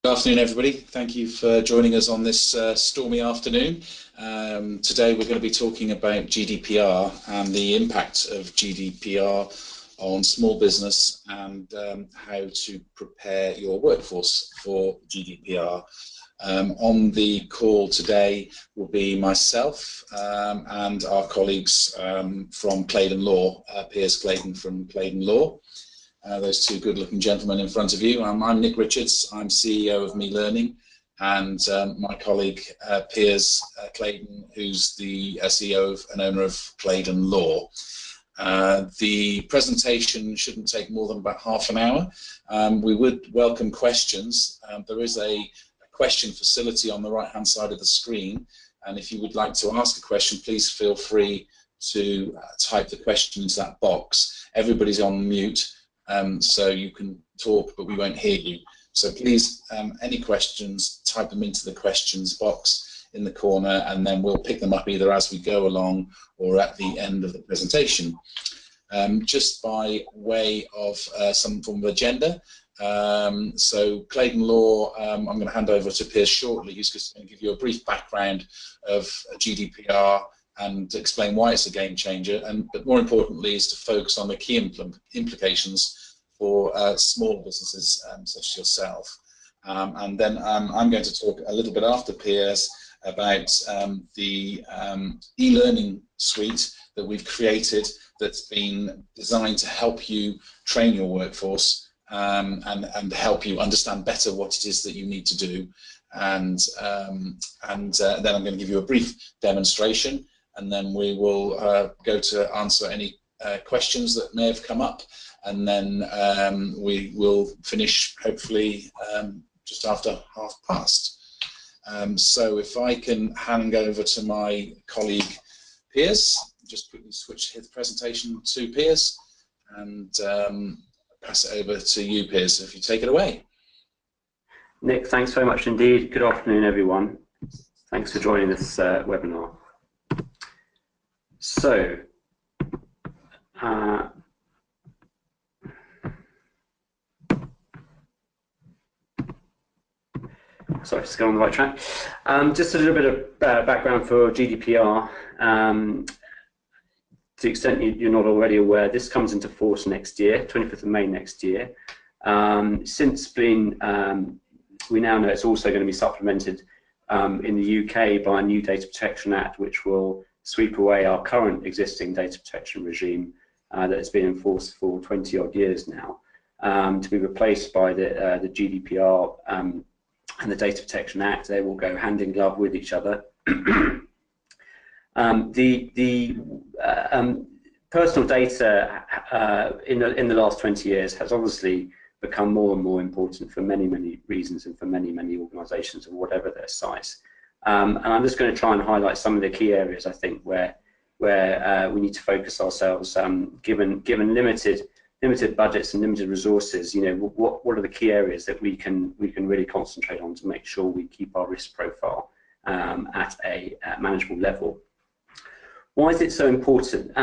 Good afternoon, everybody. Thank you for joining us on this stormy afternoon. Today we're going to be talking about GDPR and the impact of GDPR on small business and how to prepare your workforce for GDPR. On the call today will be myself and our colleagues from Claydon Law, Piers Claydon from Claydon Law. Those two good-looking gentlemen in front of you. I'm Nick Richards. I'm CEO of Me Learning, and my colleague Piers Claydon, who's the CEO and owner of Claydon Law. The presentation shouldn't take more than about half an hour. We would welcome questions. There is a question facility on the right-hand side of the screen, and if you would like to ask a question, please feel free to type the question into that box. Everybody's on mute. So you can talk, but we won't hear you. So please, any questions, type them into the questions box in the corner, and then we'll pick them up either as we go along or at the end of the presentation. Just by way of some form of agenda, so Claydon Law, I'm going to hand over to Piers shortly, who's just going to give you a brief background of GDPR and explain why it's a game changer, but more importantly is to focus on the key implications for small businesses such as yourself. And then I'm going to talk a little bit after Piers about the e-learning suite that we've created that's been designed to help you train your workforce and help you understand better what it is that you need to do. And then I'm going to give you a brief demonstration, and then we will go to answer any questions that may have come up, and then we will finish hopefully just after past. So if I can hand over to my colleague Piers, just quickly switch his presentation to Piers and pass it over to you, Piers, if you take it away. Nick, thanks very much indeed. Good afternoon, everyone. Thanks for joining this webinar. So, sorry, just going on the right track. Just a little bit of background for GDPR. To the extent you're not already aware, this comes into force next year, 25th of May next year. Since being, we now know it's also going to be supplemented in the UK by a new Data Protection Act, which will sweep away our current existing data protection regime that has been enforced for 20 odd years now, to be replaced by the GDPR and the Data Protection Act. They will go hand in glove with each other. Personal data in the last 20 years has obviously become more and more important for many, many reasons and for many, many organisations of whatever their size. And I'm just going to try and highlight some of the key areas, I think, where we need to focus ourselves, given limited budgets and limited resources. You know, what are the key areas that we can really concentrate on to make sure we keep our risk profile at a manageable level. Why is it so important?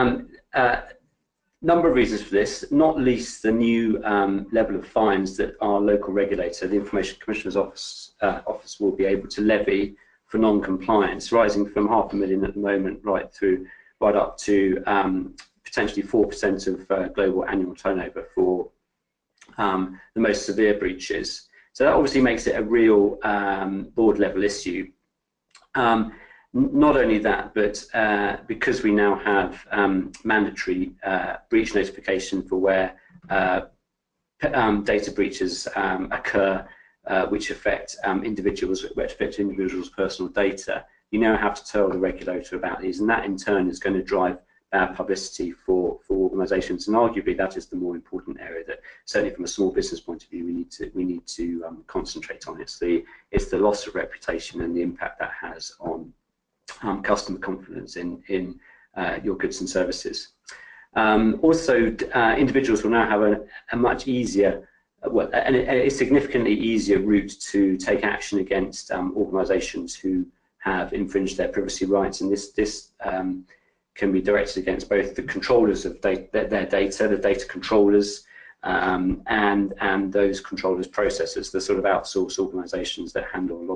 Number of reasons for this, not least the new level of fines that our local regulator, the Information Commissioner's Office will be able to levy for non-compliance, rising from £500,000 at the moment right up to potentially 4% of global annual turnover for the most severe breaches. So that obviously makes it a real board level issue. Not only that, but because we now have mandatory breach notification for where data breaches occur, which affect individuals' personal data, you now have to tell the regulator about these, and that in turn is going to drive bad publicity for organisations. And arguably, that is the more important area that, certainly from a small business point of view, we need to concentrate on. It's the loss of reputation and the impact that has on customer confidence in your goods and services. Also, individuals will now have a much easier, a significantly easier route to take action against organisations who have infringed their privacy rights, and this can be directed against both the controllers of their data, the data controllers, and those controllers processors, the sort of outsourced organisations that handle a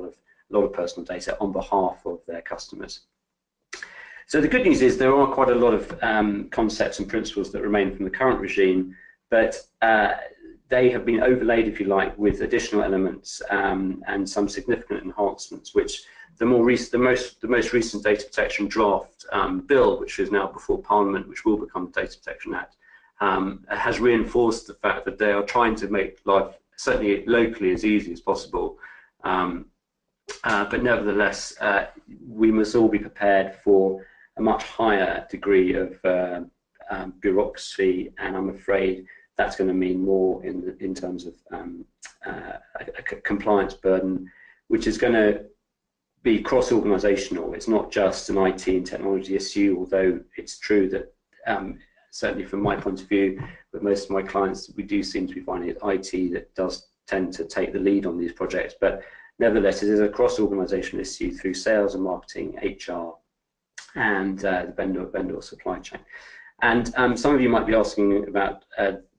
lot of personal data on behalf of their customers. So the good news is there are quite a lot of concepts and principles that remain from the current regime, but they have been overlaid, if you like, with additional elements and some significant enhancements, which the most recent data protection draft bill, which is now before Parliament, which will become the Data Protection Act, has reinforced the fact that they are trying to make life, certainly locally, as easy as possible. But nevertheless, we must all be prepared for a much higher degree of bureaucracy, and I'm afraid that's going to mean more in terms of a compliance burden, which is going to be cross-organisational. It's not just an IT and technology issue, although it's true that certainly from my point of view, with most of my clients, we do seem to be finding it IT that does tend to take the lead on these projects. But nevertheless, it is a cross-organisational issue through sales and marketing, HR, and the vendor supply chain. And some of you might be asking about,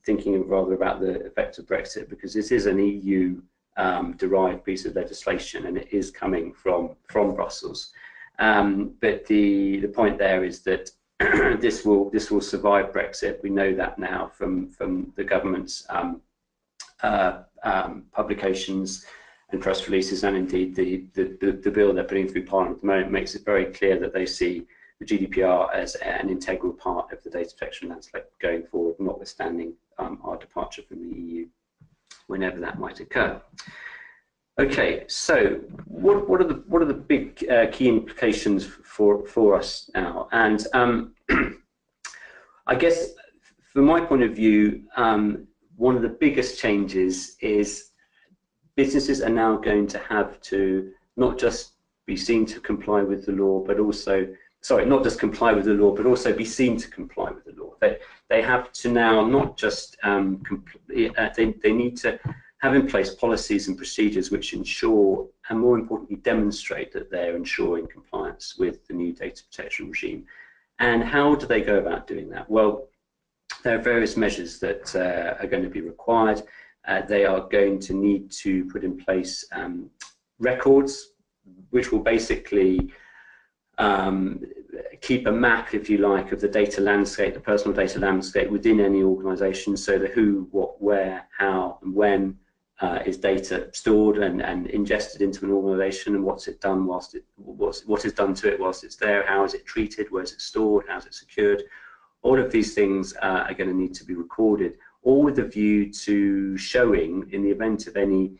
thinking rather about the effect of Brexit, because this is an EU derived piece of legislation, and it is coming from Brussels. But the point there is that this will survive Brexit. We know that now from the government's publications and press releases, and indeed the bill they're putting through Parliament at the moment makes it very clear that they see the GDPR as an integral part of the data protection landscape going forward, notwithstanding our departure from the EU, whenever that might occur. Okay, so what are the big key implications for us now? And I guess from my point of view, one of the biggest changes is businesses are now going to have to not just be seen to comply with the law, but also, sorry, not just comply with the law, but also be seen to comply with the law. They have to now not just, they need to have in place policies and procedures which ensure, and more importantly, demonstrate that they're ensuring compliance with the new data protection regime. And how do they go about doing that? Well, there are various measures that are going to be required. They are going to need to put in place records, which will basically keep a map, if you like, of the data landscape, the personal data landscape within any organisation, so the who, what, where, how, and when is data stored and ingested into an organisation, and what's it done whilst it, what is done to it whilst it's there, how is it treated, where is it stored, how is it secured. All of these things are going to need to be recorded, all with a view to showing, in the event of any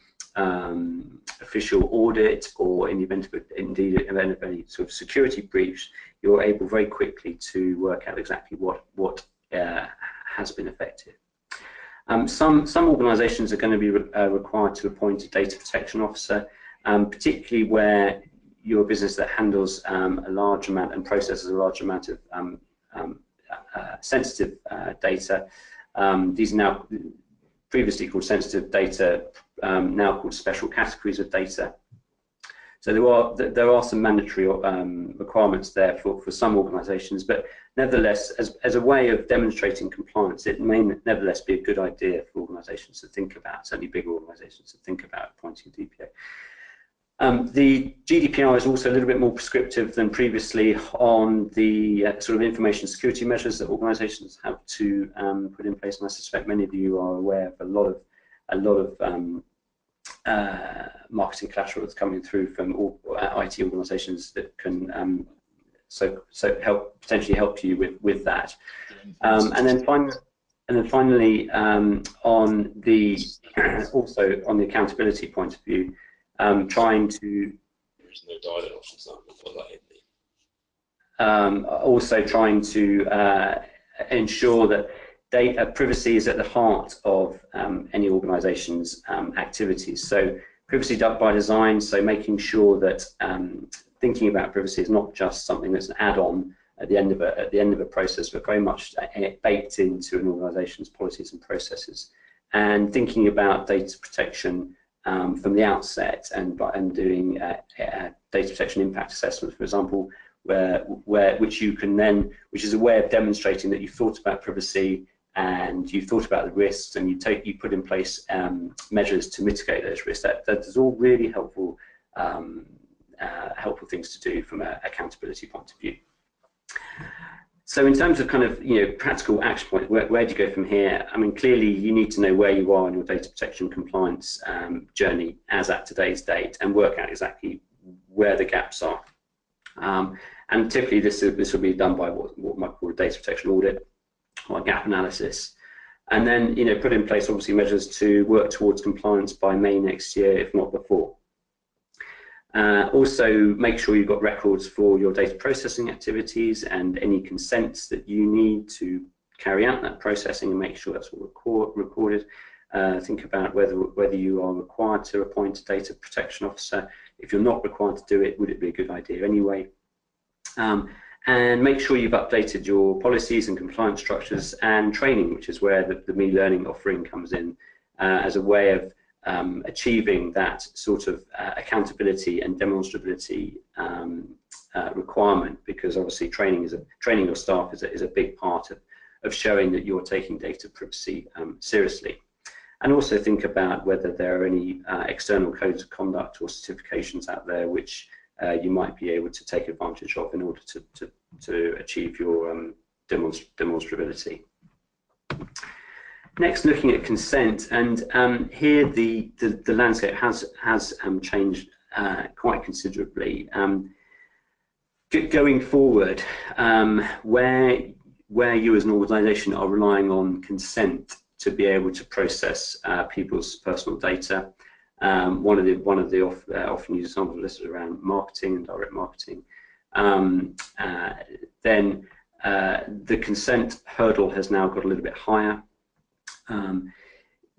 official audit, or in the event of any sort of security breach, you're able very quickly to work out exactly what has been affected. Some organisations are going to be required to appoint a data protection officer, particularly where you're a business that handles a large amount and processes a large amount of sensitive data. These are now previously called sensitive data, now called special categories of data. So there are some mandatory requirements there for some organisations, but nevertheless, as a way of demonstrating compliance, it may nevertheless be a good idea for organisations to think about, certainly big organisations to think about appointing a DPO. The GDPR is also a little bit more prescriptive than previously on the sort of information security measures that organisations have to put in place, and I suspect many of you are aware of a lot of marketing collateral that's coming through from all IT organisations that can potentially help you with that. And then finally, on the also on the accountability point of view, trying to also trying to ensure that data privacy is at the heart of any organisation's activities. So privacy by design, so making sure that thinking about privacy is not just something that's an add-on at the end of a process, but very much baked into an organisation's policies and processes. And thinking about data protection from the outset, and doing data protection impact assessments, for example, which is a way of demonstrating that you've thought about privacy and you've thought about the risks, and you put in place measures to mitigate those risks. That is all really helpful helpful things to do from an accountability point of view. So in terms of kind of practical action points, where do you go from here? I mean, clearly you need to know where you are in your data protection compliance journey as at today's date, and work out exactly where the gaps are. And typically this will be done by what might be called a data protection audit or a gap analysis, and then put in place obviously measures to work towards compliance by May next year, if not before. Also, make sure you've got records for your data processing activities and any consents that you need to carry out that processing, and make sure that's all recorded. Think about whether you are required to appoint a data protection officer. If you're not required to do it, would it be a good idea anyway? And make sure you've updated your policies and compliance structures and training, which is where the Me Learning offering comes in as a way of achieving that sort of accountability and demonstrability requirement, because obviously training your staff is a big part of showing that you're taking data privacy seriously. And also think about whether there are any external codes of conduct or certifications out there which you might be able to take advantage of in order to achieve your demonstrability. Next, looking at consent, and here the landscape has changed quite considerably. Going forward, where you as an organisation are relying on consent to be able to process people's personal data, one of the often used examples of this is around marketing and direct marketing. Then the consent hurdle has now got a little bit higher.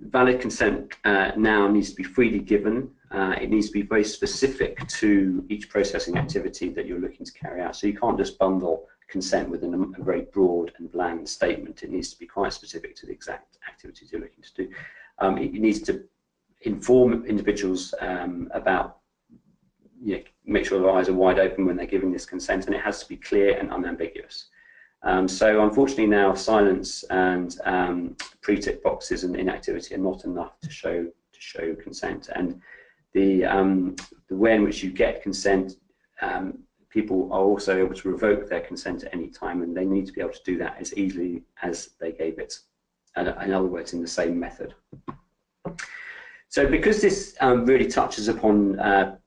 Valid consent now needs to be freely given. It needs to be very specific to each processing activity that you're looking to carry out. So you can't just bundle consent within a very broad and bland statement. It needs to be quite specific to the exact activities you're looking to do. It needs to inform individuals about, make sure their eyes are wide open when they're giving this consent, and it has to be clear and unambiguous. So unfortunately now silence and pre-tick boxes and inactivity are not enough to show consent, and the way in which you get consent, people are also able to revoke their consent at any time, and they need to be able to do that as easily as they gave it. In other words, in the same method. So because this really touches upon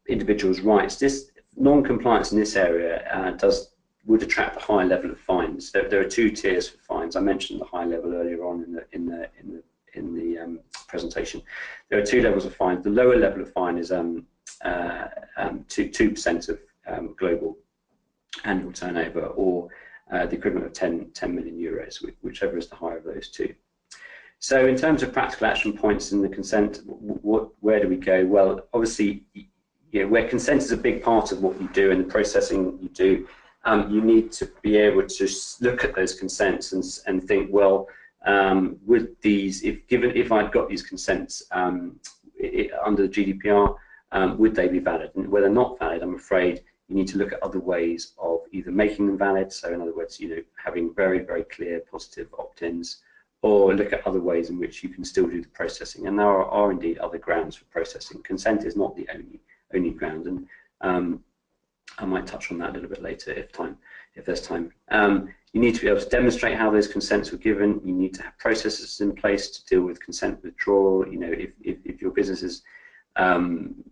individuals' rights, this non-compliance in this area would attract a high level of fines. There are two tiers for fines. I mentioned the high level earlier on in the presentation. There are two levels of fines. The lower level of fine is 2% of global annual turnover, or the equivalent of 10 million euros, whichever is the higher of those two. So in terms of practical action points in the consent, where do we go? Well, obviously, where consent is a big part of what you do and the processing you do, you need to be able to look at those consents and think, well, would these, if I'd got these consents under the GDPR, would they be valid? And where they're not valid, I'm afraid you need to look at other ways of either making them valid, so in other words, having very, very clear positive opt-ins, or look at other ways in which you can still do the processing. And there are indeed other grounds for processing. Consent is not the only ground, and I might touch on that a little bit later if there's time. You need to be able to demonstrate how those consents were given. You need to have processes in place to deal with consent withdrawal. If your business is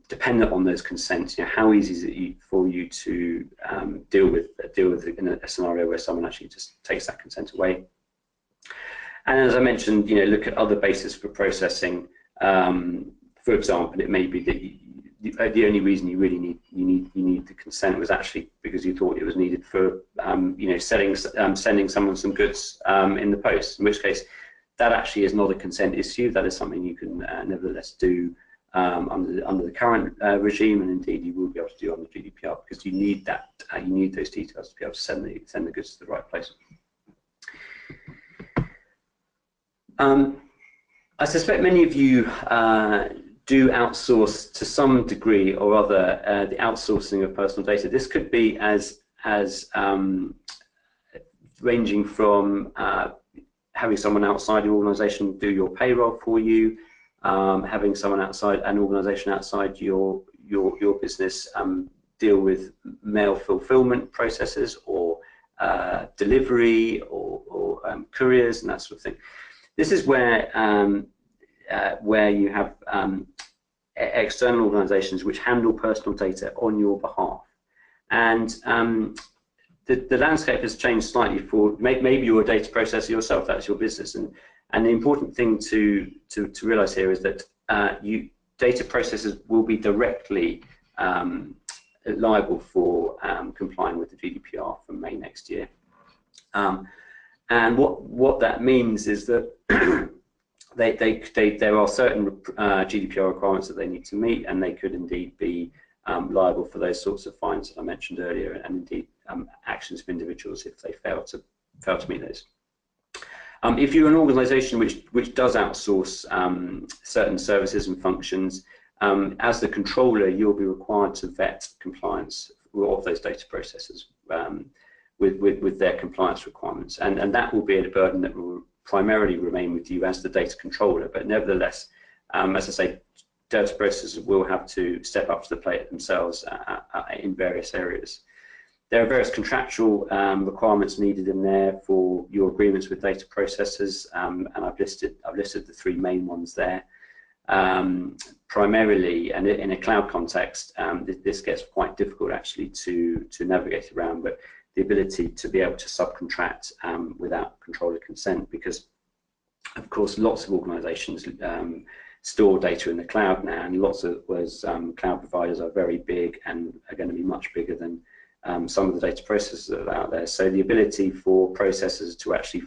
dependent on those consents, how easy is it for you to deal with in a scenario where someone actually just takes that consent away? And as I mentioned, look at other bases for processing. For example, it may be that the only reason you really need the consent was actually because you thought it was needed for sending someone some goods in the post. In which case, that actually is not a consent issue. That is something you can nevertheless do under the current regime, and indeed you will be able to do under GDPR, because you need that. You need those details to be able to send the goods to the right place. I suspect many of you do outsource to some degree or other the outsourcing of personal data. This could be as ranging from having someone outside your organisation do your payroll for you, having someone outside an organisation outside your business deal with mail fulfillment processes or delivery or couriers and that sort of thing. This is where you have external organisations which handle personal data on your behalf, and the landscape has changed slightly. For maybe you're a data processor yourself, that's your business, and the important thing to realise here is that data processors will be directly liable for complying with the GDPR from May next year. And what that means is that there are certain GDPR requirements that they need to meet, and they could indeed be liable for those sorts of fines that I mentioned earlier, and indeed actions of individuals if they fail to meet those. If you're an organisation which does outsource certain services and functions, as the controller, you'll be required to vet compliance of those data processors with their compliance requirements, and that will be a burden that will primarily remain with you as the data controller. But nevertheless, as I say, data processors will have to step up to the plate themselves in various areas. There are various contractual requirements needed in there for your agreements with data processors, and I've listed the three main ones there. Primarily, and in a cloud context, this gets quite difficult actually to navigate around, but the ability to be able to subcontract without controller consent, because of course lots of organisations store data in the cloud now, and lots of those cloud providers are very big and are going to be much bigger than some of the data processors that are out there. So the ability for processors to actually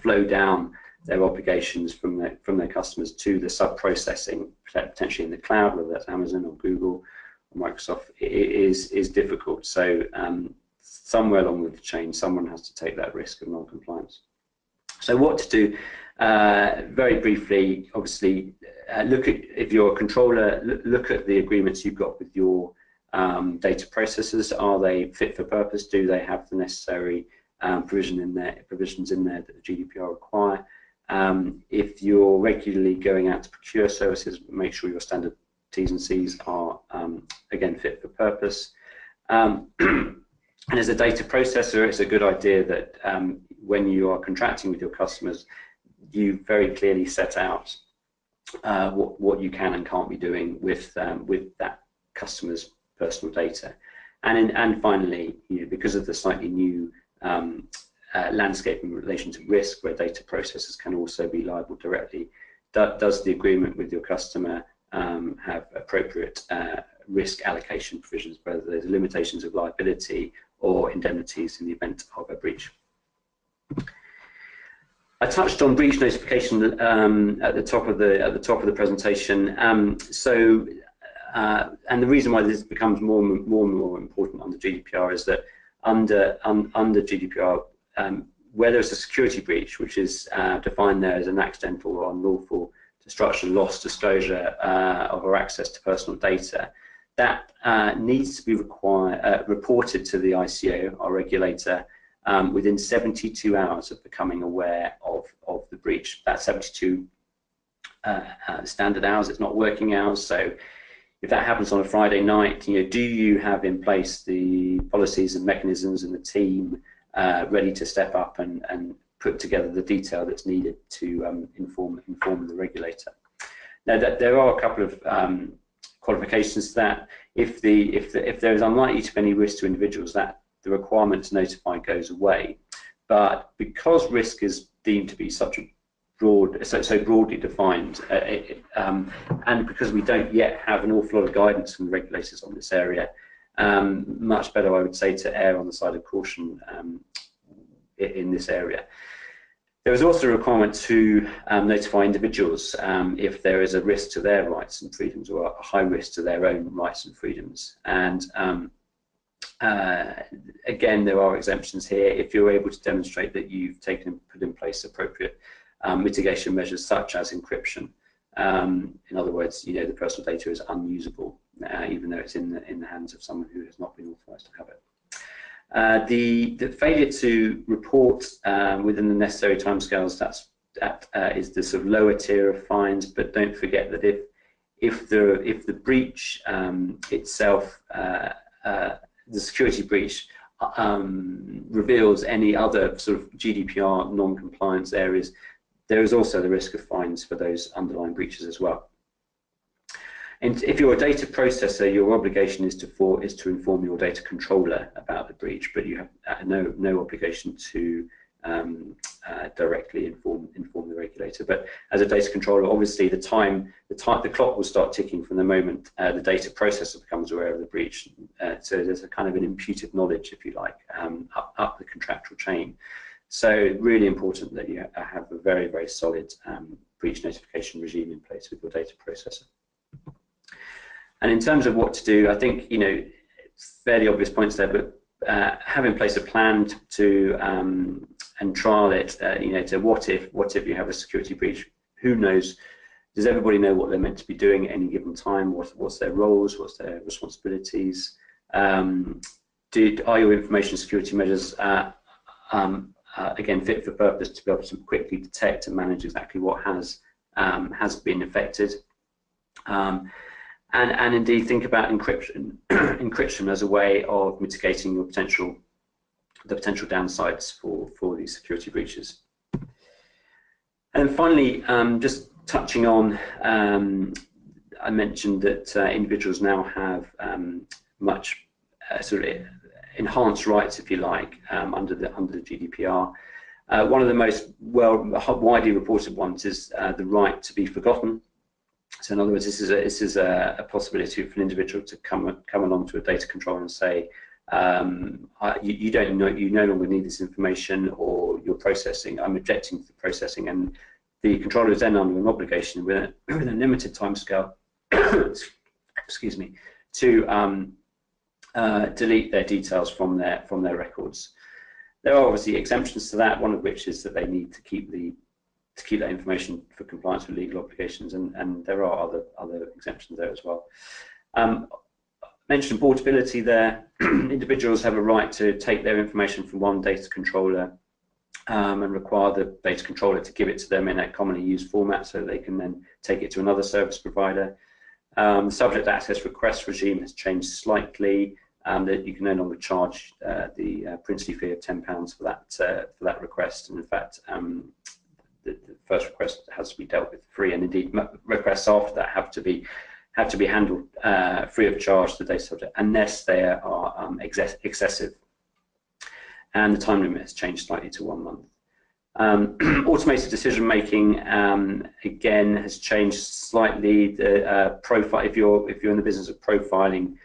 flow down their obligations from their customers to the sub-processing, potentially in the cloud, whether that's Amazon or Google or Microsoft, is difficult. So somewhere along the chain, someone has to take that risk of non-compliance. So what to do? Very briefly, obviously, if you're a controller, look at the agreements you've got with your data processors. Are they fit for purpose? Do they have the necessary provisions in there that the GDPR require? If you're regularly going out to procure services, make sure your standard T's and C's are again fit for purpose. And as a data processor, it's a good idea that when you are contracting with your customers, you very clearly set out what you can and can't be doing with that customer's personal data. And finally, because of the slightly new landscape in relation to risk, where data processors can also be liable directly, does the agreement with your customer have appropriate risk allocation provisions, whether there's limitations of liability or indemnities in the event of a breach? I touched on breach notification at the top of the presentation. And the reason why this becomes more and more important under GDPR is that under GDPR, where there's a security breach, which is defined there as an accidental or unlawful destruction, loss, disclosure of or access to personal data, that needs to be reported to the ICO, our regulator, within 72 hours of becoming aware of the breach. That's 72 standard hours, it's not working hours. So if that happens on a Friday night, do you have in place the policies and mechanisms and the team ready to step up and put together the detail that's needed to inform the regulator? Now, there are a couple of qualifications to that. If there is unlikely to be any risk to individuals, that the requirement to notify goes away. But because risk is deemed to be such a so broadly defined, and because we don't yet have an awful lot of guidance from the regulators on this area, much better, I would say, to err on the side of caution in this area. There is also a requirement to notify individuals if there is a risk to their rights and freedoms, or a high risk to their own rights and freedoms. And again, there are exemptions here. If you're able to demonstrate that you've put in place appropriate mitigation measures such as encryption. In other words, the personal data is unusable, even though it's in the hands of someone who has not been authorised to have it. The failure to report within the necessary timescales, that is the sort of lower tier of fines. But don't forget that if the breach itself, the security breach, reveals any other sort of GDPR non-compliance areas, there is also the risk of fines for those underlying breaches as well. And if you're a data processor, your obligation is to inform your data controller about the breach, but you have no obligation to directly inform the regulator. But as a data controller, obviously the clock will start ticking from the moment the data processor becomes aware of the breach. So there's a kind of an imputed knowledge, if you like, up the contractual chain. So really important that you have a very, very solid breach notification regime in place with your data processor. And in terms of what to do, I think, fairly obvious points there, but have in place a plan to and trial it, to what if you have a security breach? Who knows? Does everybody know what they're meant to be doing at any given time? What's their roles? What's their responsibilities? Are your information security measures again fit for purpose to be able to quickly detect and manage exactly what has been affected? And indeed think about encryption as a way of mitigating the potential downsides for these security breaches. And then finally, just touching on, I mentioned that individuals now have much sort of enhanced rights, if you like, under the GDPR. One of the most widely reported ones is the right to be forgotten. So in other words, this is a possibility for an individual to come along to a data controller and say, you no longer need this information, or you're processing. I'm objecting to the processing, and the controller is then under an obligation with a limited timescale, excuse me, to delete their details from their records. There are obviously exemptions to that. One of which is that they need to keep that information for compliance with legal obligations, and there are other exemptions there as well. Mentioned portability there. Individuals have a right to take their information from one data controller and require the data controller to give it to them in a commonly used format so they can then take it to another service provider. The subject access request regime has changed slightly, that you can no longer charge the princely fee of £10 for that request, and in fact the first request has to be dealt with free, and indeed requests after that have to be handled free of charge to the data subject, unless they are excessive. And the time limit has changed slightly to 1 month. Automated decision making again has changed slightly. The profile, if you're in the business of profiling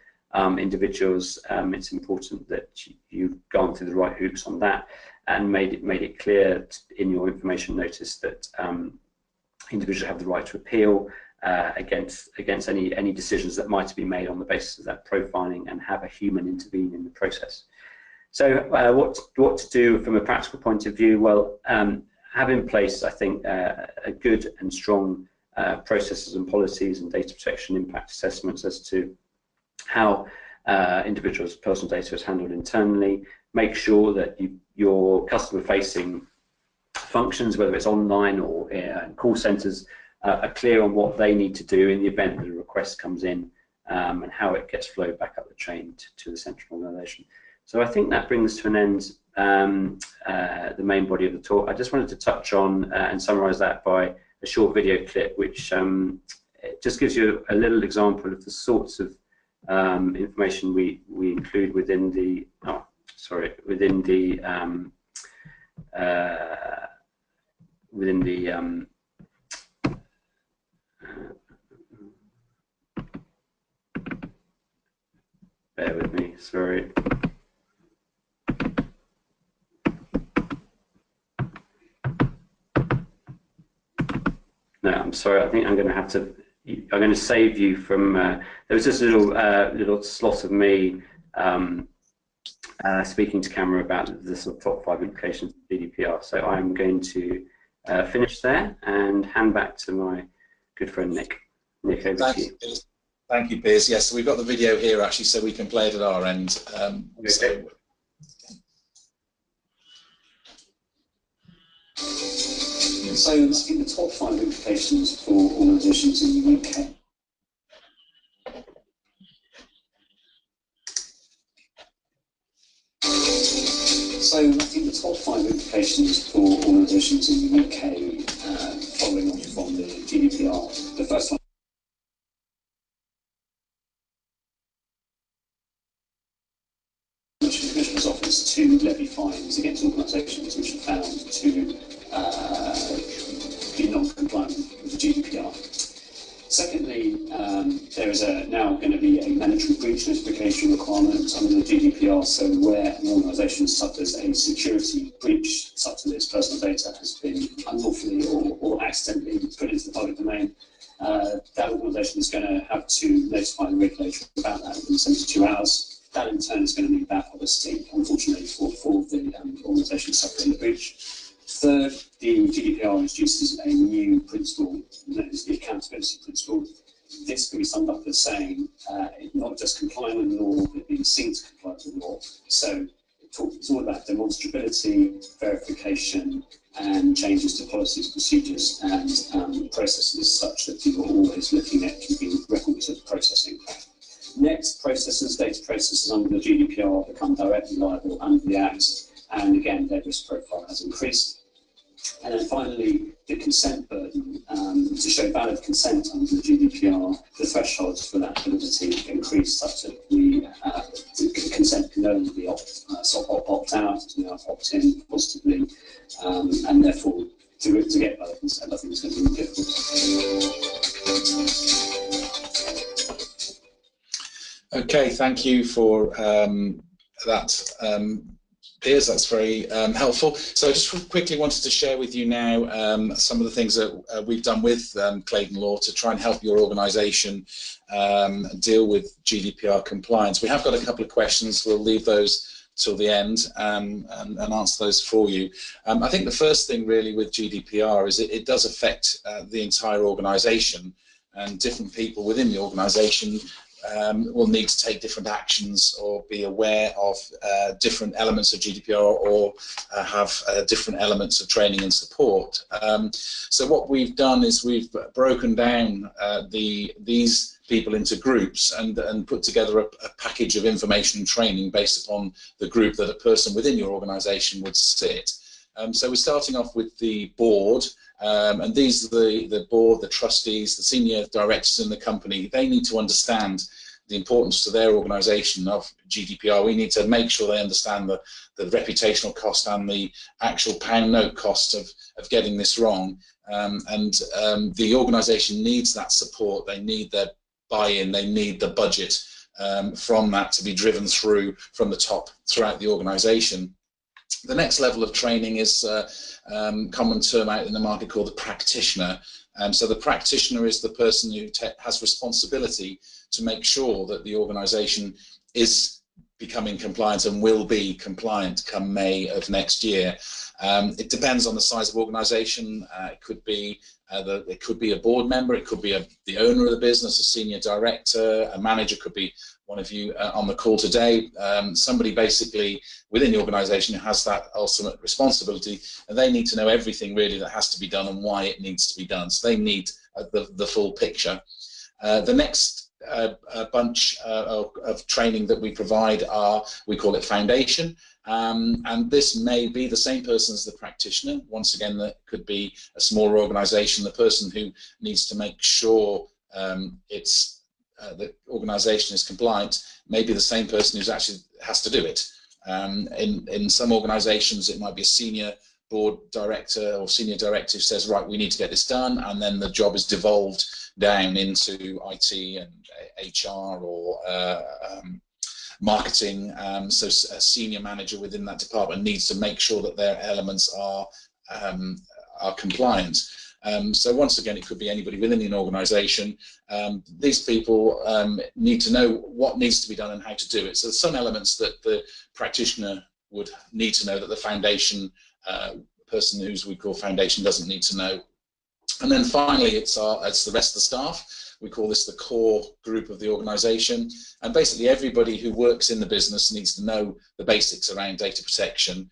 individuals, it's important that you've gone through the right hoops on that and made it clear in your information notice that individuals have the right to appeal against any decisions that might be made on the basis of that profiling, and have a human intervene in the process. So what to do from a practical point of view? Well, have in place, I think, a good and strong processes and policies and data protection impact assessments as to how individuals' personal data is handled internally. Make sure that your customer-facing functions, whether it's online or call centres, are clear on what they need to do in the event that a request comes in, and how it gets flowed back up the chain to the central organisation. So I think that brings to an end the main body of the talk. I just wanted to touch on and summarise that by a short video clip, which it just gives you a little example of the sorts of information we include within the bear with me, sorry. No, I'm sorry. I think I'm going to have to. I'm going to save you from. There was just a little slot of me speaking to camera about the sort of top 5 implications of GDPR. So I'm going to finish there and hand back to my good friend Nick. Nick, over to you. Thank you, Piers. Yes, so we've got the video here actually, so we can play it at our end. Okay. So I think the top 5 implications for organisations in the UK. So I think the top 5 implications for organisations in the UK, following on from the GDPR, the first one. Commissioner's Office to levy fines against organisations which are found to be non-compliant with the GDPR. Secondly, there is now going to be a mandatory breach notification requirement under the GDPR, so where an organisation suffers a security breach, such as its personal data has been unlawfully or accidentally put into the public domain, that organisation is going to have to notify the regulator about that within 72 hours. That in turn is going to mean bad publicity, unfortunately, for the organisation suffering the breach. Third, the GDPR introduces a new principle known as the accountability principle. This can be summed up as saying not just complying with the law, but being seen to comply with the law. So it's all about demonstrability, verification, and changes to policies, procedures, and processes such that people are always looking at keeping records of processing. Next, data processors under the GDPR become directly liable under the Act, and again, their risk profile has increased. And then finally, the consent burden. To show valid consent under the GDPR, the thresholds for that validity increase such that the consent can only be opt out, opt in positively, and therefore to get valid consent, I think it's going to be difficult. Okay, thank you for that, Piers. That's very helpful. So I just quickly wanted to share with you now some of the things that we've done with Claydon Law to try and help your organisation deal with GDPR compliance. We have got a couple of questions. We'll leave those till the end and answer those for you. I think the first thing really with GDPR is it does affect the entire organisation, and different people within the organisation will need to take different actions or be aware of different elements of GDPR or have different elements of training and support. So what we've done is we've broken down these people into groups and put together a package of information and training based upon the group that a person within your organisation would sit. So we're starting off with the board. And these are the board, the trustees, the senior directors in the company. They need to understand the importance to their organisation of GDPR. We need to make sure they understand the reputational cost and the actual pound note cost of getting this wrong. The organisation needs that support. They need their buy-in. They need the budget from that to be driven through from the top throughout the organisation. The next level of training is a common term out in the market called the practitioner. So the practitioner is the person who has responsibility to make sure that the organisation is becoming compliant and will be compliant come May of next year. It depends on the size of organisation. It could be a board member, it could be the owner of the business, a senior director, a manager, could be one of you on the call today, somebody basically within the organisation who has that ultimate responsibility, and they need to know everything really that has to be done and why it needs to be done. So they need the full picture. The next bunch of training that we provide we call it foundation, and this may be the same person as the practitioner. Once again, that could be a smaller organisation. The person who needs to make sure the organisation is compliant may be the same person who actually has to do it. In some organisations, it might be a senior board director or senior director who says, right, we need to get this done, and then the job is devolved down into IT and HR or marketing. So a senior manager within that department needs to make sure that their elements are compliant. So once again, it could be anybody within an organisation. These people need to know what needs to be done and how to do it. So some elements that the practitioner would need to know that the foundation person who we call foundation doesn't need to know. And then finally, it's the rest of the staff. We call this the core group of the organisation. And basically everybody who works in the business needs to know the basics around data protection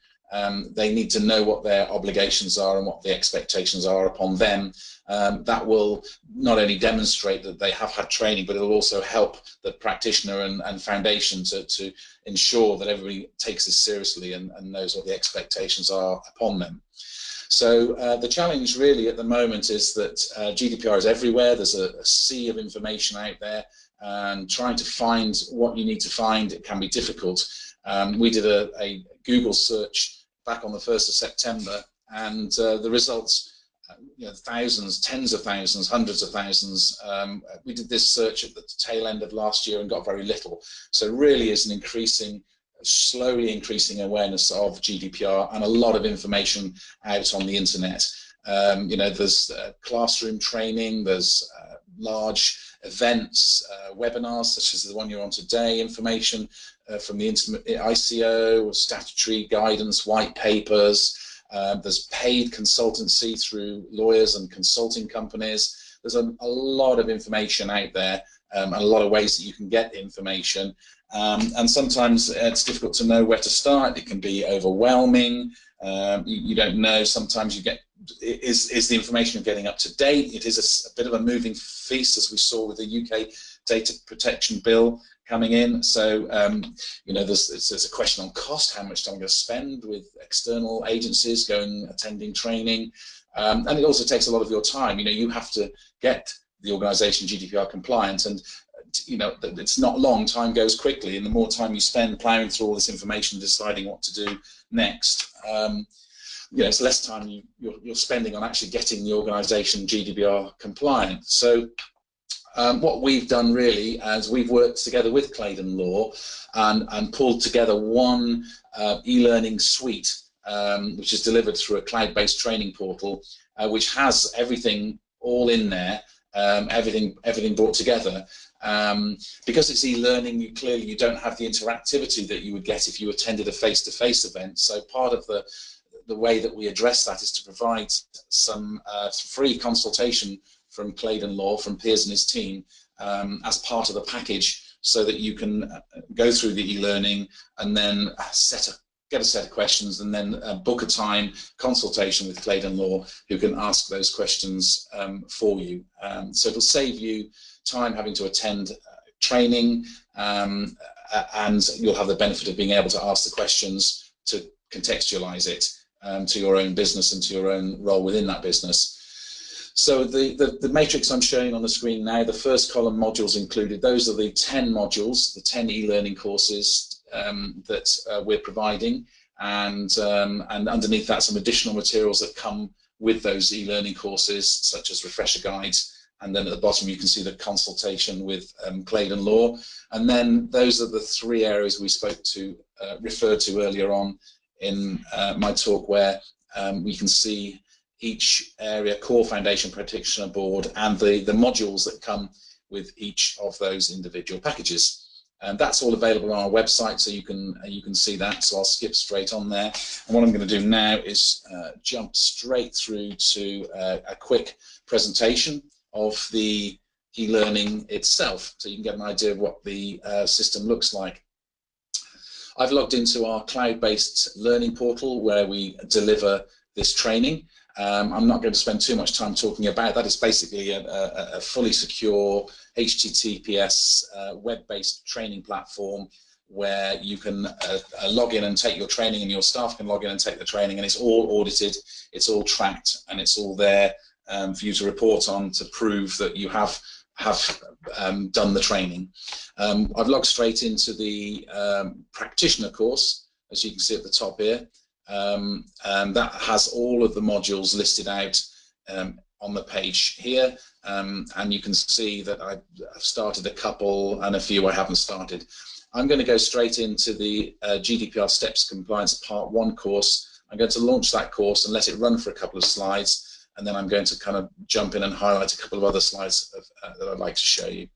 they need to know what their obligations are and what the expectations are upon them. That will not only demonstrate that they have had training, but it will also help the practitioner and foundation to ensure that everybody takes this seriously and knows what the expectations are upon them. So the challenge really at the moment is that GDPR is everywhere. There's a sea of information out there, and trying to find what you need to find, it can be difficult. We did a Google search back on the 1st of September, and the results, thousands, tens of thousands, hundreds of thousands. We did this search at the tail end of last year and got very little. So it really is an slowly increasing awareness of GDPR, and a lot of information out on the internet. There's classroom training, there's large events, webinars such as the one you're on today, information from the ICO, statutory guidance, white papers. There's paid consultancy through lawyers and consulting companies. There's a lot of information out there, and a lot of ways that you can get information. And sometimes it's difficult to know where to start. It can be overwhelming. You don't know. Sometimes you get, is the information you're getting up to date? It is a bit of a moving feast, as we saw with the UK Data Protection Bill coming in. So there's a question on cost. How much time I'm going to spend with external agencies attending training, and it also takes a lot of your time. You have to get the organisation GDPR compliant, and it's not long. Time goes quickly, and the more time you spend ploughing through all this information, deciding what to do next, it's less time you're spending on actually getting the organisation GDPR compliant. So what we've done really is we've worked together with Claydon Law and pulled together one e-learning suite, which is delivered through a cloud-based training portal, which has everything all in there, everything brought together. Because it's e-learning, you don't have the interactivity that you would get if you attended a face-to-face event. So part of the way that we address that is to provide some free consultation from Claydon Law, from Piers and his team, as part of the package, so that you can go through the e-learning and then get a set of questions, and then book a time consultation with Claydon Law, who can ask those questions for you. So it'll save you time having to attend training, and you'll have the benefit of being able to ask the questions to contextualize it to your own business and to your own role within that business. So the matrix I'm showing on the screen now, the first column, modules included, those are the 10 modules, the 10 e-learning courses that we're providing, and underneath that some additional materials that come with those e-learning courses, such as refresher guides, and then at the bottom you can see the consultation with Claydon Law. And then those are the 3 areas we referred to earlier on in my talk, where we can see each area, core, foundation, practitioner, board, and the modules that come with each of those individual packages. And that's all available on our website, so you can see that. So I'll skip straight on there. And what I'm going to do now is jump straight through to a quick presentation of the e-learning itself, so you can get an idea of what the system looks like. I've logged into our cloud-based learning portal where we deliver this training. I'm not going to spend too much time talking about that. It's basically a fully secure HTTPS web-based training platform where you can log in and take your training, and your staff can log in and take the training, and it's all audited, it's all tracked, and it's all there for you to report on to prove that you have done the training. I've logged straight into the practitioner course, as you can see at the top here. And that has all of the modules listed out on the page here, and you can see that I've started a couple and a few I haven't started. I'm going to go straight into the GDPR Steps Compliance Part 1 course. I'm going to launch that course and let it run for a couple of slides, and then I'm going to kind of jump in and highlight a couple of other slides that I'd like to show you.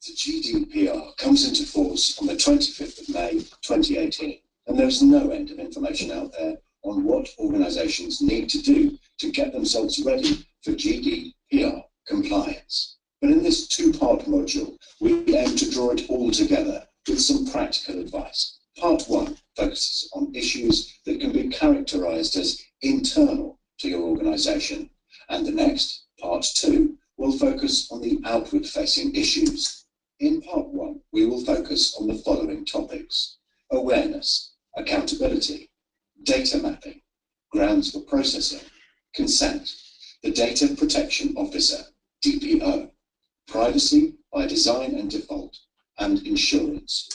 The GDPR comes into force on the 25th of May 2018, and there's no end of information out there on what organisations need to do to get themselves ready for GDPR compliance. But in this two-part module, we aim to draw it all together with some practical advice. Part 1 focuses on issues that can be characterised as internal to your organisation, and the next, Part 2, will focus on the outward-facing issues. In Part 1, we will focus on the following topics: awareness, accountability, data mapping, grounds for processing, consent, the Data Protection Officer, DPO, privacy by design and default, and insurance.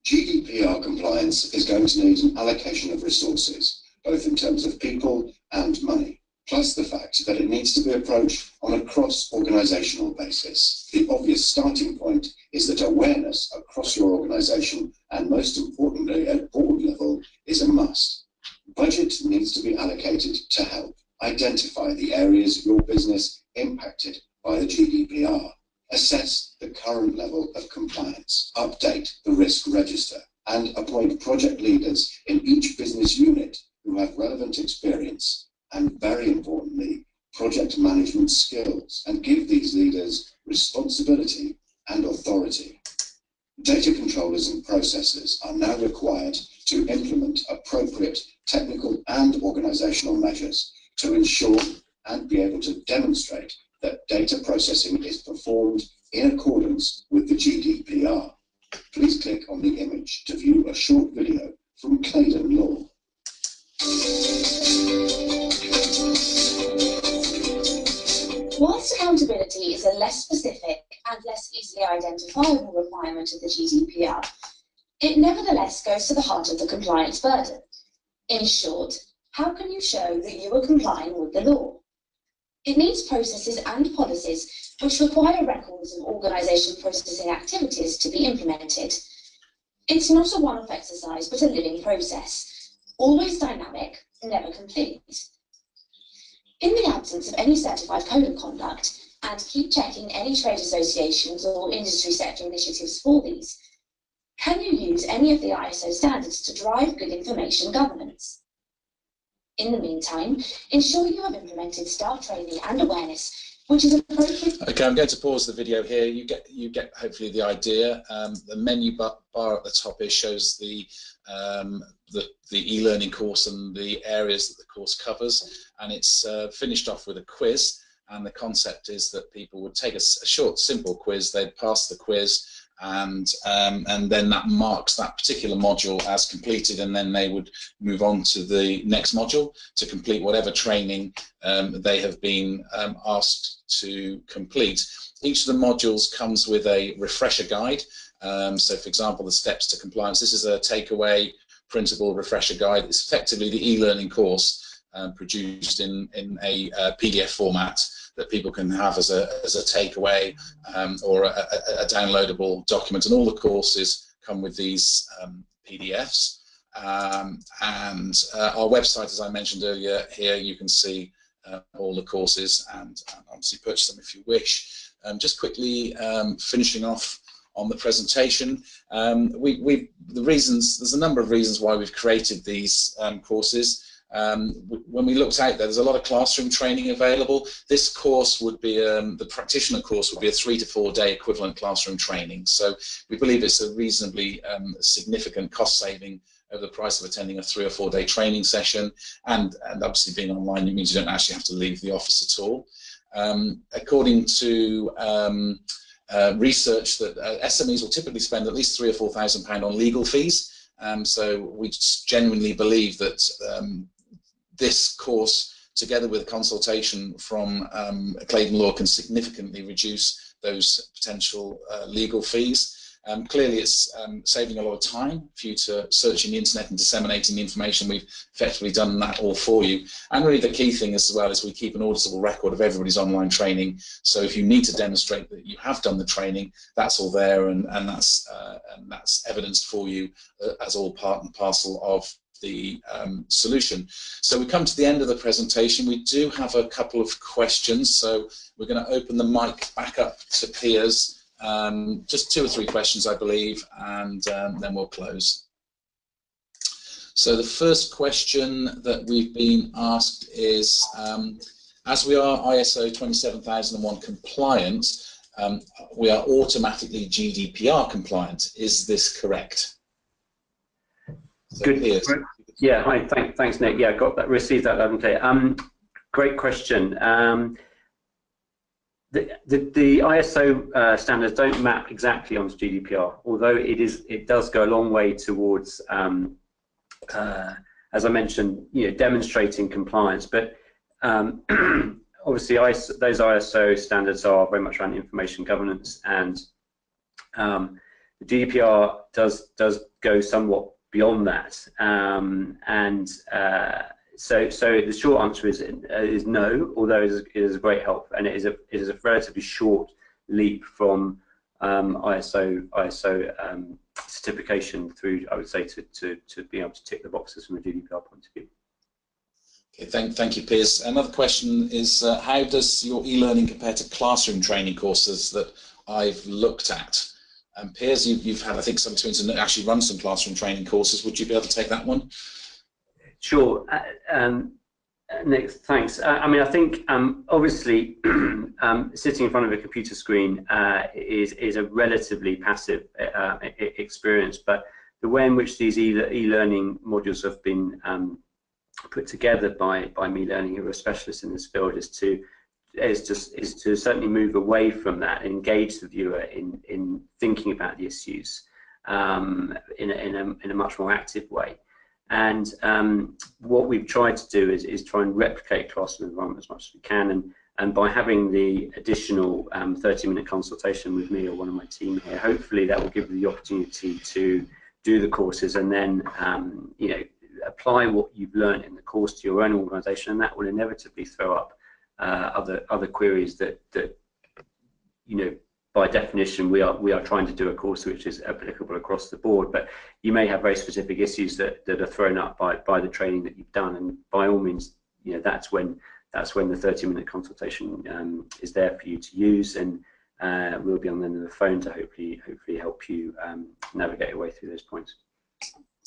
GDPR compliance is going to need an allocation of resources, both in terms of people and money, plus the fact that it needs to be approached on a cross-organisational basis. The obvious starting point is that awareness across your organisation, and most importantly at board level, is a must. Budget needs to be allocated to help identify the areas of your business impacted by the GDPR, assess the current level of compliance, update the risk register, and appoint project leaders in each business unit who have relevant experience and, very importantly, project management skills, and give these leaders responsibility and authority. Data controllers and processors are now required to implement appropriate technical and organisational measures to ensure and be able to demonstrate that data processing is performed in accordance with the GDPR. Please click on the image to view a short video from Claydon Law. Whilst accountability is a less specific and less easily identifiable requirement of the GDPR, it nevertheless goes to the heart of the compliance burden. In short, how can you show that you are complying with the law? It needs processes and policies which require records of organisation processing activities to be implemented. It's not a one-off exercise, but a living process, always dynamic, never complete. In the absence of any certified code of conduct, and keep checking any trade associations or industry sector initiatives for these, can you use any of the ISO standards to drive good information governance? In the meantime, ensure you have implemented staff training and awareness, which is appropriate. Okay, I'm going to pause the video here. You get hopefully the idea. The menu bar at the top here shows the e-learning course and the areas that the course covers, and it's finished off with a quiz. And the concept is that people would take a short, simple quiz. They'd pass the quiz, and then that marks that particular module as completed, and then they would move on to the next module to complete whatever training they have been asked to complete. Each of the modules comes with a refresher guide. So for example, the steps to compliance, this is a takeaway printable refresher guide. It's effectively the e-learning course produced in a PDF format that people can have as a takeaway or a downloadable document, and all the courses come with these PDFs. And our website, as I mentioned earlier, here you can see all the courses and obviously purchase them if you wish. Just quickly finishing off on the presentation, there's a number of reasons why we've created these courses. When we looked out there's a lot of classroom training available. This course would be, the practitioner course would be a 3 to 4 day equivalent classroom training. So we believe it's a reasonably significant cost saving over the price of attending a 3 or 4 day training session, and obviously being online, it means you don't actually have to leave the office at all. According to research, that SMEs will typically spend at least £3,000 or £4,000 on legal fees. So we genuinely believe that this course, together with consultation from Claydon Law, can significantly reduce those potential legal fees. Clearly it's saving a lot of time for you to search in the internet and disseminating the information. We've effectively done that all for you. And really the key thing as well is we keep an auditable record of everybody's online training. So if you need to demonstrate that you have done the training, that's all there, and that's evidenced for you as all part and parcel of the solution. So we come to the end of the presentation. We do have a couple of questions, so we're going to open the mic back up to Piers. Just 2 or 3 questions, I believe, and then we'll close. So the first question that we've been asked is, as we are ISO 27001 compliant, we are automatically GDPR compliant. Is this correct? So Good. Piers. Yeah, hi, thanks Nick. Yeah, got that, received that loud and clear. Great question. The ISO standards don't map exactly onto GDPR, although it does go a long way towards, as I mentioned, demonstrating compliance. But obviously, those ISO standards are very much around information governance, and the GDPR does go somewhat beyond that. So the short answer is no, although it is a great help, and it is a relatively short leap from ISO certification through, I would say, to being able to tick the boxes from a GDPR point of view. Okay, thank you, Piers. Another question is, how does your e-learning compare to classroom training courses that I've looked at? And Piers, you've had, I think, some experience and actually run some classroom training courses. Would you be able to take that one? Sure. Nick, thanks. I mean, I think obviously sitting in front of a computer screen is a relatively passive experience, but the way in which these e-learning modules have been put together by Me Learning, who are specialists in this field, is to certainly move away from that, engage the viewer in thinking about the issues in a much more active way. And what we've tried to do is try and replicate classroom environment as much as we can, and by having the additional 30-minute consultation with me or one of my team here, hopefully that will give you the opportunity to do the courses and then apply what you've learned in the course to your own organisation, and that will inevitably throw up other queries that by definition we are trying to do a course which is applicable across the board, but you may have very specific issues that are thrown up by the training that you've done, and by all means, that's when the 30-minute consultation is there for you to use, and we'll be on the end of the phone to hopefully help you navigate your way through those points.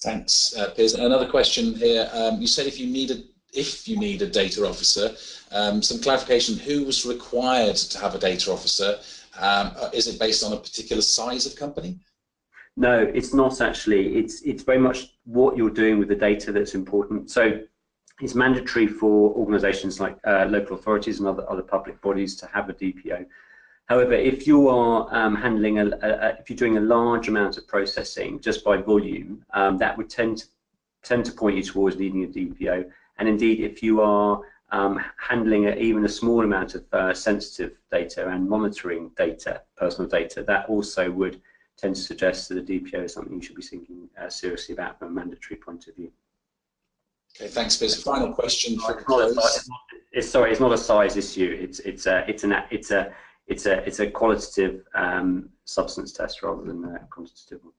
Thanks, Piers. Another question here. You said if you need a data officer, some clarification: who was required to have a data officer? Is it based on a particular size of company? No, it's not actually. It's very much what you're doing with the data that's important. So it's mandatory for organisations like local authorities and other public bodies to have a DPO. However, if you are if you're doing a large amount of processing just by volume, that would tend to point you towards needing a DPO. And indeed, if you are handling even a small amount of sensitive data and monitoring data, personal data, that also would tend to suggest that a DPO is something you should be thinking seriously about from a mandatory point of view. Okay, thanks, Piers. Final question. It's not a size issue. It's a qualitative substance test rather than a quantitative one.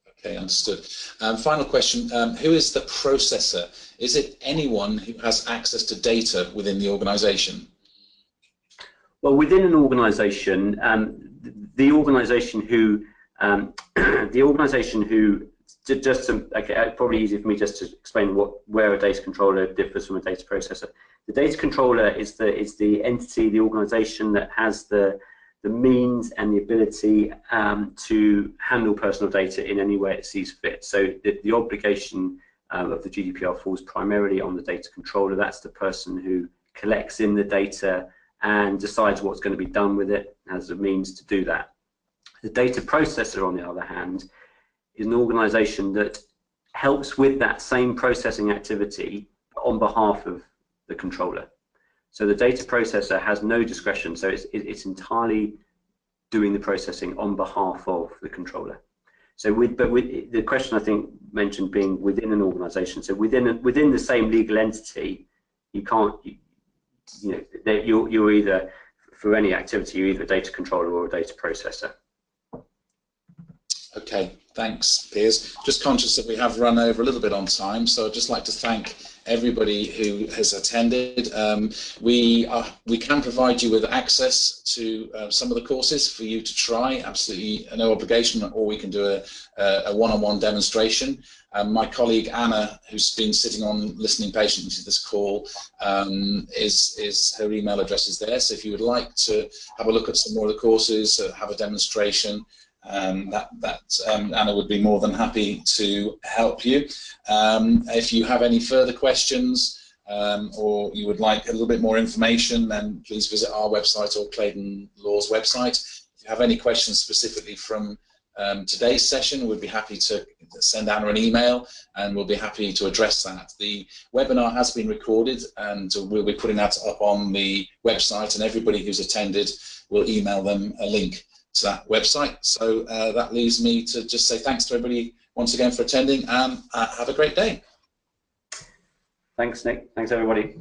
Okay, understood. Final question, who is the processor? Is it anyone who has access to data within the organisation? Well, within an organisation, the organisation who probably easier for me just to explain where a data controller differs from a data processor. The data controller is the entity, the organisation that has the means and the ability to handle personal data in any way it sees fit. So the obligation of the GDPR falls primarily on the data controller. That's the person who collects in the data and decides what's going to be done with it, has the means to do that. The data processor, on the other hand, is an organisation that helps with that same processing activity on behalf of the controller. So the data processor has no discretion, so it's entirely doing the processing on behalf of the controller. So with the question I think mentioned being within an organisation, so within the same legal entity, you can't, you're either, for any activity, you're either a data controller or a data processor. Okay, thanks, Piers. Just conscious that we have run over a little bit on time, so I'd just like to thank everybody who has attended. We can provide you with access to some of the courses for you to try, absolutely no obligation, or we can do a one-on-one demonstration. My colleague Anna, who's been sitting on listening patiently to this call, her email address is there, so if you would like to have a look at some more of the courses, have a demonstration, Anna would be more than happy to help you. If you have any further questions or you would like a little bit more information, then please visit our website or Claydon Law's website. If you have any questions specifically from today's session, we'd be happy to send Anna an email and we'll be happy to address that. The webinar has been recorded and we'll be putting that up on the website, and everybody who's attended will email them a link to that website. So that leaves me to just say thanks to everybody once again for attending, and have a great day. Thanks, Nick. Thanks, everybody.